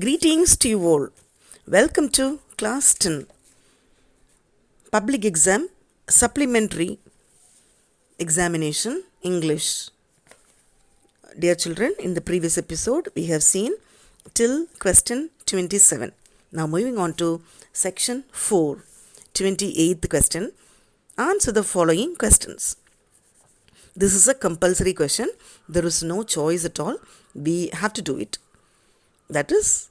Greetings to you all. Welcome to Class 10 Public Exam Supplementary Examination English. Dear children, in the previous episode we have seen till question 27. Now moving on to section 4, 28th question. Answer the following questions. This is a compulsory question. There is no choice at all. We have to do it. That is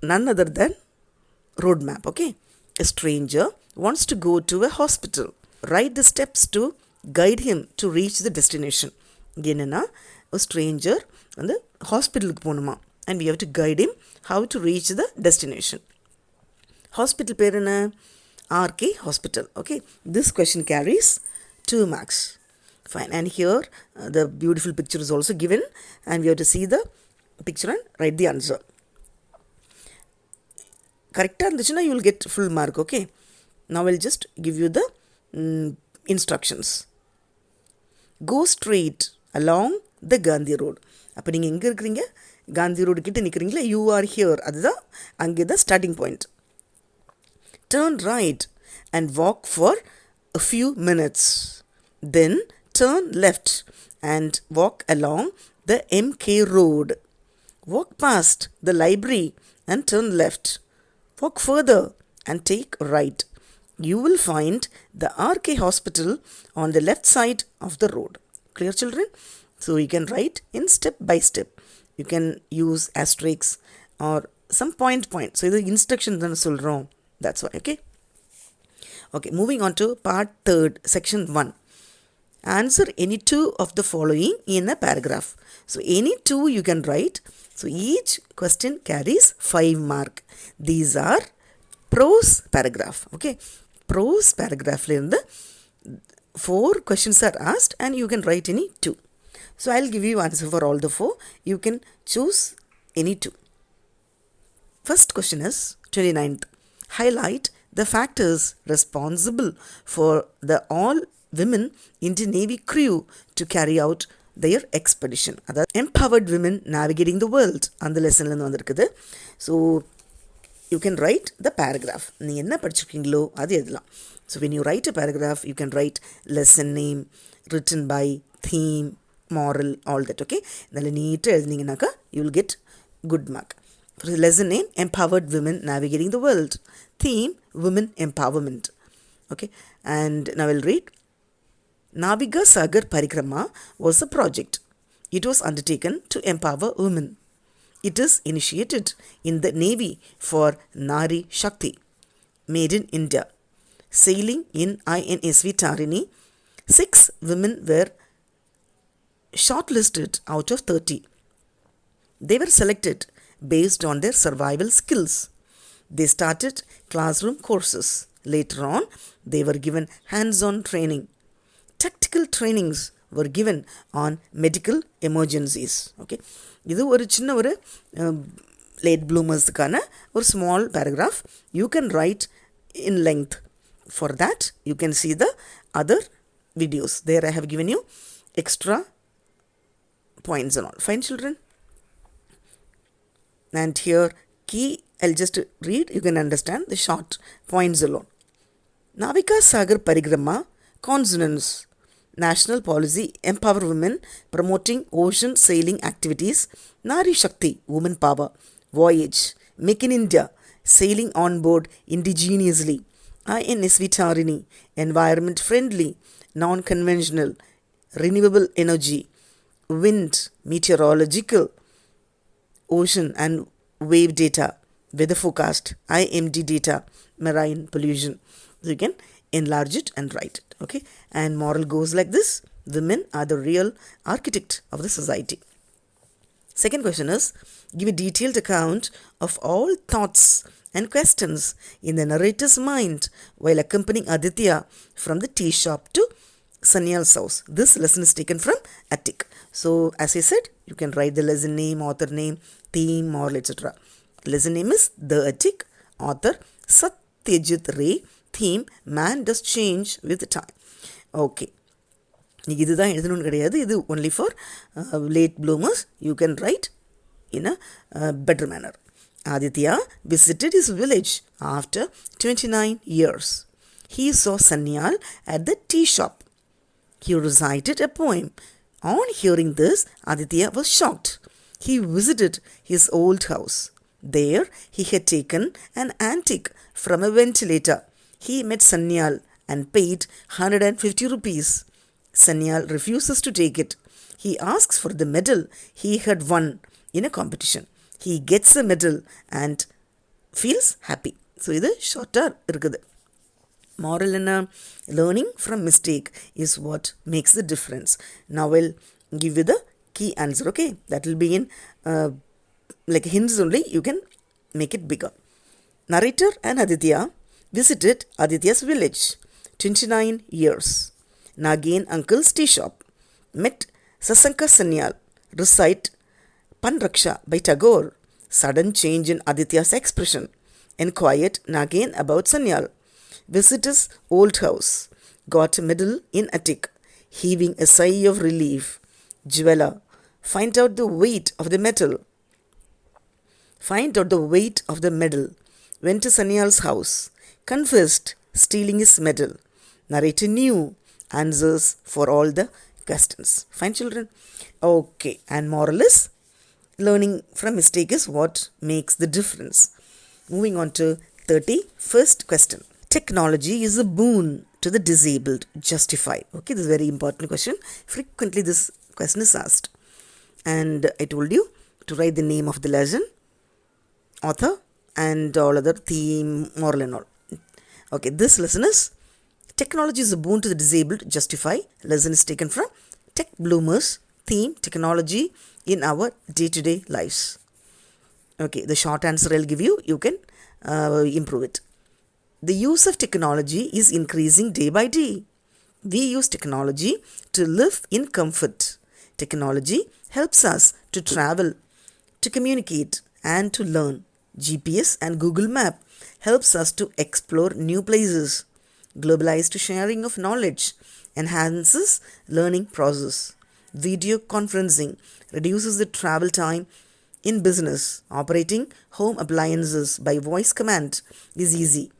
none other than road map. Okay, a stranger wants to go to a hospital. Write the steps to guide him to reach the destination. என்னன்னா a stranger வந்து ஹாஸ்பிட்டலுக்கு போகணுமா and we have to guide him how to reach the destination. Hospital பேர் என்ன? RK Hospital. Okay, this question carries 2 marks. Fine, and here the beautiful picture is also given and we have to see the picture and write the answer. கரெக்டாக இருந்துச்சுன்னா you will get full mark. Okay, now I will just give you the instructions. Go straight along the Gandhi road. அப்போ நீங்கள் எங்கே இருக்கிறீங்க? Gandhi road கிட்ட நிற்கிறீங்களா? you are here. அதுதான் அங்கே தான் starting point. Turn right and walk for a few minutes. Then turn left and walk along the MK road. Walk past the library and turn left. Walk further and take right. You will find the RK Hospital on the left side of the road. Clear, children? So you can write in step by step. You can use asterisks or some point. So the instruction தான் சொல்கிறோம். That's why. Okay, moving on to part 3rd, section 1. Answer any 2 of the following in a paragraph. So any 2 you can write. So each question carries 5 mark. These are prose paragraph. Okay, prose paragraph la irundha 4 questions are asked and you can write any 2. So I'll give you answer for all the 4. You can choose any 2. First question is 29th. Highlight the factors responsible for the all women Indian Navy crew to carry out their expedition. That empowered women navigating the world. அந்த லெசன்லேருந்து வந்திருக்குது. So you can write the paragraph. நீ என்ன படிச்சிருக்கீங்களோ அது எழுதலாம். So when you write a paragraph, you can write lesson name, written by, theme, moral, all that. Okay, இதில் நீட்டாக எழுதினீங்கன்னாக்கா you will get good mark. For the lesson name, empowered women navigating the world. Theme, women empowerment. Okay, and now I'll read. Naviga Sagar Parikrama was a project. It was undertaken to empower women. It is initiated in the Navy for Nari Shakti. Made in India. Sailing in INSV Tarini, 6 women were shortlisted out of 30. They were selected based on their survival skills. They started classroom courses. Later on, they were given hands-on training. Tactical trainings were given on medical emergencies. Okay, இது ஒரு சின்ன ஒரு late ப்ளூமர்ஸுக்கான ஒரு small paragraph. You can write in length. For that you can see the other videos. There I have given you extra points and all. Fine, children? And here key, I'll just read, you can understand the short points alone. Navika Sagar Parikrama, consonants. National policy, empower women, promoting ocean sailing activities. Nari Shakti, woman power. Voyage, make in India, sailing on board indigenously. INSV Tarini, environment friendly, non-conventional, renewable energy, wind, meteorological, ocean and wave data, weather forecast, IMD data, marine pollution. So you can enlarge it and write it. Okay, and moral goes like this. Women are the real architect of the society. Second question is, give a detailed account of all thoughts and questions in the narrator's mind while accompanying Aditya from the tea shop to Sanyal's house. This lesson is taken from Attic. So as I said, you can write the lesson name, author name, theme, moral, etc. Lesson name is The Attic. Author Satyajit Ray. Theme, man does change with time. Okay, இதுதான் எழுதணும்னு கிடையாது. இது only for late bloomers. You can write in a better manner. Aditya visited his village after 29 years. He saw Sanyal at the tea shop. He recited a poem. On hearing this, Aditya was shocked. He visited his old house. There, he had taken an antique from a ventilator. He met Sanyal and paid 150 rupees. Sanyal refuses to take it. He asks for the medal he had won in a competition. He gets the medal and feels happy. So, இது ஷார்ட்டாக இருக்குது. Moral என்ன? Learning from mistake is what makes the difference. Now, I'll give you the key answer, okay? That will be in like hints only. You can make it bigger. Narrator and Aditya visited Aditya's village. 29 years. Nagin uncle's tea shop. Met Sasanka Sanyal. Recite Panraksha by Tagore. Sudden change in Aditya's expression. Inquired Nagin about Sanyal. Visit his old house. Got a medal in attic. Heaving a sigh of relief. Jeweler. Find out the weight of the metal. Find out the weight of the medal. Went to Sanyal's house. Confessed stealing his medal. Narrator knew answers for all the questions. Fine, children? Okay. And moral is, learning from mistake is what makes the difference. Moving on to 31st question. Technology is a boon to the disabled. Justify. Okay, this is a very important question. Frequently this question is asked. And I told you to write the name of the lesson, author, and all other theme, moral and all. Okay, this lesson is Technology is a boon to the disabled. Justify. Lesson is taken from Tech Bloomers theme, technology in our day-to-day lives. Okay, the short answer I'll give you. You can improve it. The use of technology is increasing day by day. We use technology to live in comfort. Technology helps us to travel, to communicate, and to learn. GPS and Google Map helps us to explore new places. Globalized sharing of knowledge enhances learning process. Video conferencing reduces the travel time in business. Operating home appliances by voice command is easy.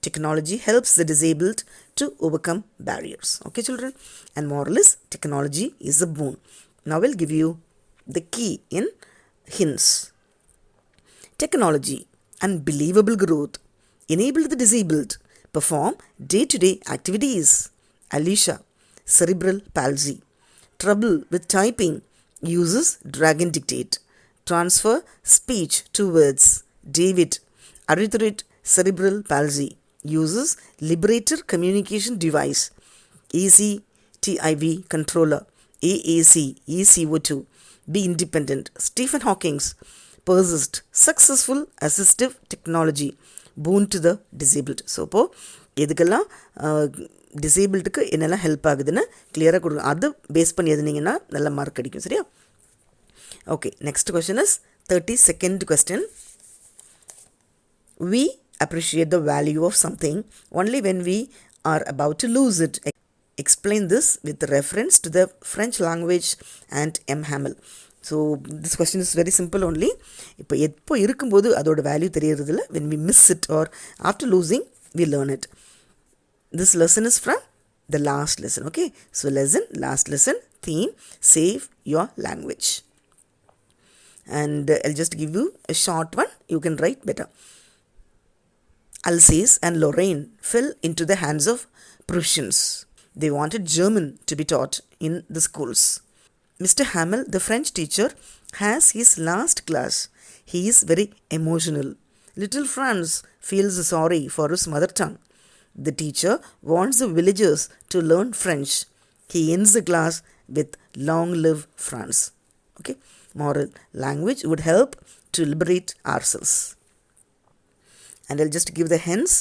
Technology helps the disabled to overcome barriers. Okay, children? And moral is, technology is a boon. Now we'll give you the key in hints. Technology, unbelievable growth, enable the disabled perform day-to-day activities. Alicia, cerebral palsy. Trouble with typing, uses drag and dictate. Transfer speech to words. David, arithmetic cerebral palsy, uses liberator communication device. ECTIV controller. AAC, ECO2. Be independent. Stephen Hawking, persist, successful assistive technology, boon to the disabled. So, இப்போ எதுக்கெல்லாம் டிசேபிள்டுக்கு என்னெல்லாம் help ஆகுதுன்னு கிளியராக கொடுங்க. அது base பண்ணி எழுதுனீங்கன்னா நல்ல mark கிடைக்கும். சரியா? Okay, next question is 32nd question. We appreciate the value of something only when we are about to lose it. Explain this with reference to the French language and M. Hamel. So, this question is very simple only. இப்போ எப்போ இருக்கும்போது அதோட value தெரியறதில்ல. When we miss it or after losing, we learn it. This lesson is from the last lesson. Okay. So, last lesson, theme, save your language. And I'll just give you a short one. You can write better. Alsace and Lorraine fell into the hands of Prussians. They wanted German to be taught in the schools. Mr. Hamel, the French teacher, has his last class. He is very emotional. Little Franz feels sorry for his mother tongue. The teacher wants the villagers to learn French. He ends the class with "Long live France." Okay. Moral: language would help to liberate ourselves. And I'll just give the hints.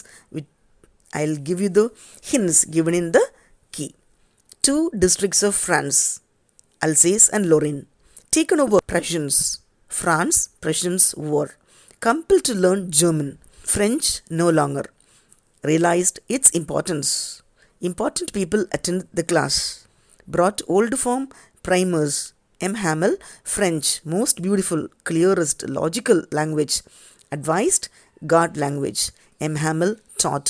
I'll give you the hints given in the key. 2 districts of France, Alsace and Lorraine, taken over Prussians. France, Prussians war. Compelled to learn German. French no longer. Realized its importance. Important people attend the class. Brought old form primers. M. Hamel, French, most beautiful, clearest, logical language. advised, got language. M. Hamill taught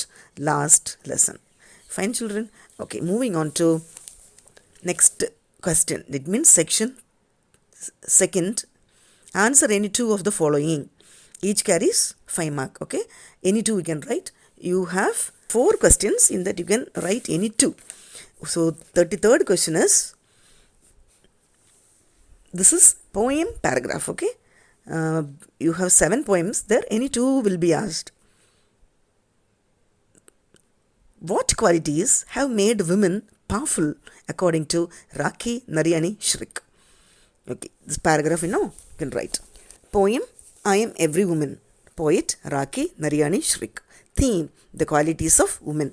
last lesson. Fine, children. Okay, moving on to next question. It means section second. Answer any two of the following. Each carries 5 marks. Okay, any two we can write. You have 4 questions in that you can write any two. So 33rd question is, this is poem paragraph. Okay, you have 7 poems there. Any two will be asked. What qualities have made women powerful according to Rakhi Narayan Shrick? Okay, this paragraph you can write. Poem, I am every woman. Poet, Rakhi Narayan Shrick. Theme, the qualities of women.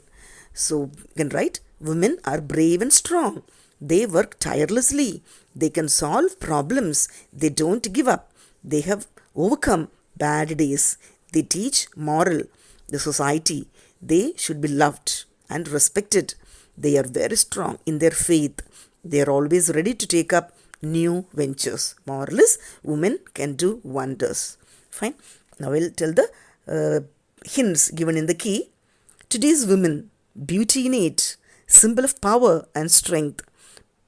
So you can write, women are brave and strong. They work tirelessly. They can solve problems. They don't give up. They have overcome bad days. They teach moral, the society. They should be loved and respected. They are very strong in their faith. They are always ready to take up new ventures. Moral is, women can do wonders. Fine. Now we'll tell the hints given in the key. Today's women, beauty innate, symbol of power and strength,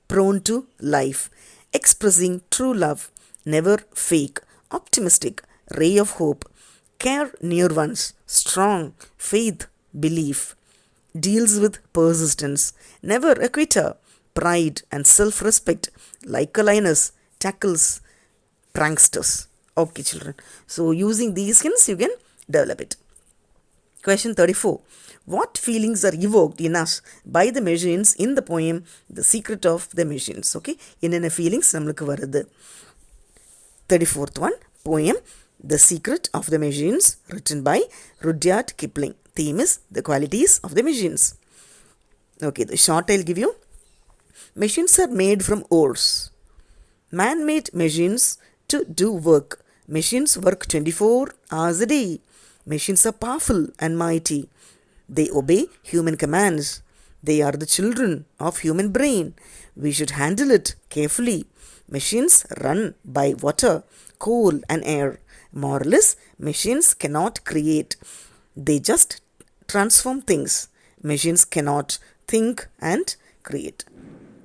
prone to life, expressing true love, never fake, optimistic, ray of hope, care near ones, strong, faith, belief, deals with persistence, never a quitter, pride and self-respect, like a lioness, tackles pranksters. Okay, children. So using these hints, you can develop it. Question 34. What feelings are evoked in us by the machines in the poem The Secret of the Machines? Okay, என்னென்ன feelings நம்மளுக்கு வருது? 34th one, poem The Secret of the Machines, written by Rudyard Kipling. Theme is the qualities of the machines. Okay, the short I'll give you. Machines are made from ores. Man-made machines to do work. Machines work 24 hours a day. Machines are powerful and mighty. They obey human commands. They are the children of human brain. We should handle it carefully. Machines run by water, coal and air. Moral is, machines cannot create. They just transform things. Machines cannot think and create.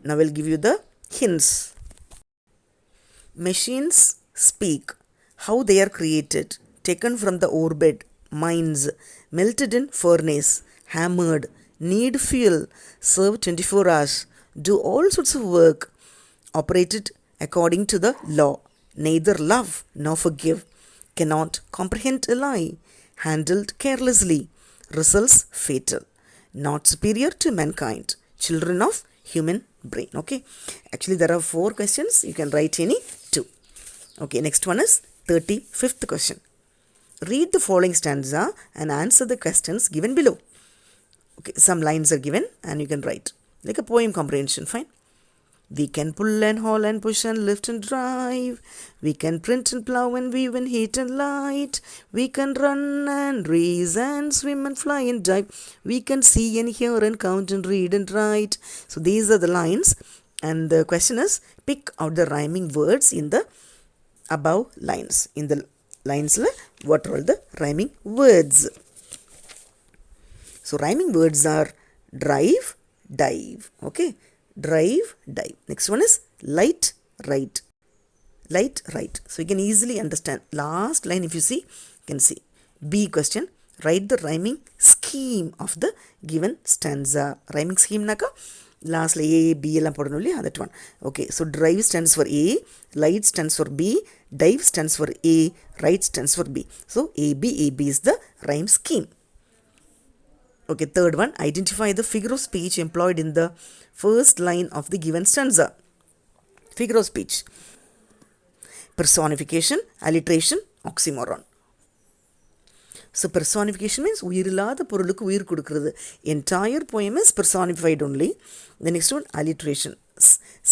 Now we'll give you the hints. Machines speak. How they are created. Taken from the ore bed, mines, melted in furnace, hammered, need fuel, serve 24 hours, do all sorts of work, operated according to the law, neither love nor forgive, cannot comprehend a lie, handled carelessly, results fatal, not superior to mankind, children of human brain. Okay, actually there are 4 questions. You can write any 2. Okay, next one is 35th question. Read the following stanza and answer the questions given below. Okay, some lines are given and you can write like a poem comprehension. Fine. We can pull and haul and push and lift and drive. We can print and plow and weave and heat and light. We can run and race and swim and fly and dive. We can see and hear and count and read and write. So these are the lines, and the question is, pick out the rhyming words in the above lines. In the lines, what are all the rhyming words? So rhyming words are drive, dive. Okay, drive, dive. Next one is light, right. Light, right. So you can easily understand. Last line, if you see, you can see. B question. Write the rhyming scheme of the given stanza. Rhyming scheme naka last A, B எல்லாம் போடணும் இல்லையா, that one. Okay, so drive stands for A, light stands for B, dive stands for A, right stands for B. So AB is the rhyme scheme. Okay, third one, identify the figure of speech employed in the first line of the given stanza. Figure of speech. Personification, alliteration, oxymoron. So personification means உயிரில்லாத பொருளுக்கு உயிர் கொடுக்கிறது. Entire poem is personified only. The next one, alliteration.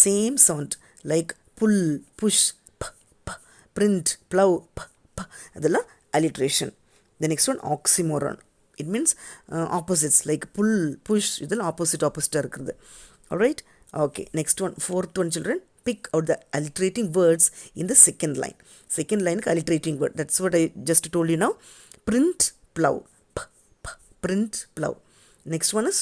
Same sound like pull, push, p, p, print, plow, p, p. அதெல்லாம் alliteration. The next one, oxymoron. It means opposites like pull, push. இதெல்லாம் opposite இருக்கிறது. Alright. Okay. Next one, fourth one, children. pick out the alliterating words in the second line. Second line alliterating word. That's what I just told you now. Print, plow. Print, plow. Next one is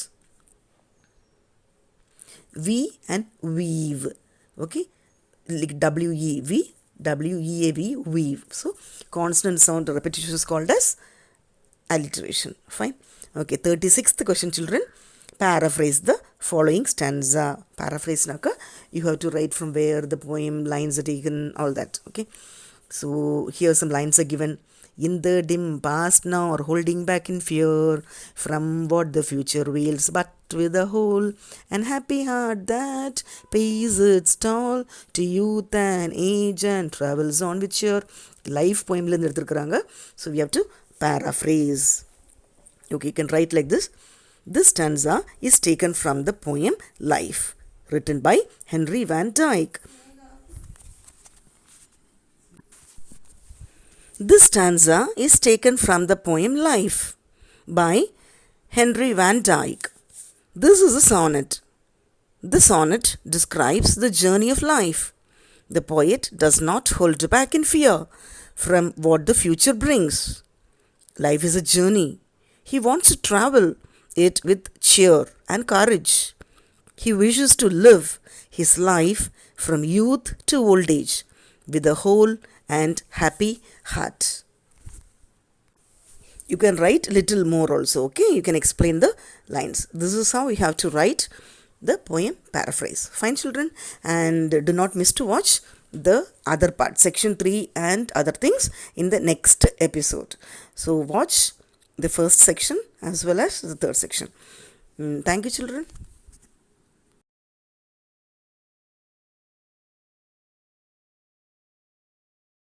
we and weave. Okay, like W-E-V, W-E-A-V, weave. So consonant sound repetition is called as alliteration. Fine. Okay, 36th question, children. Paraphrase the following stanza. Paraphrase naka, you have to write from where the poem lines are taken, all that. Okay. So here some lines are given. In the dim past now, or holding back in fear from what the future wails, but with a whole and happy heart that pays its toll to youth and age and travels on with your life poem. So we have to paraphrase. Okay, you can write like this. This stanza is taken from the poem Life, written by Henry Van Dyke. This stanza is taken from the poem Life by Henry Van Dyke. This is a sonnet. The sonnet describes the journey of life. The poet does not hold back in fear from what the future brings. Life is a journey. He wants to travel it with cheer and courage. He wishes to live his life from youth to old age with a whole and happy heart. You can write little more also, okay? You can explain the lines. This is how you have to write the poem Paraphrase. Fine, children? And do not miss to watch the other part, section 3 and other things in the next episode. So watch the first section as well as the third section. Thank you, children.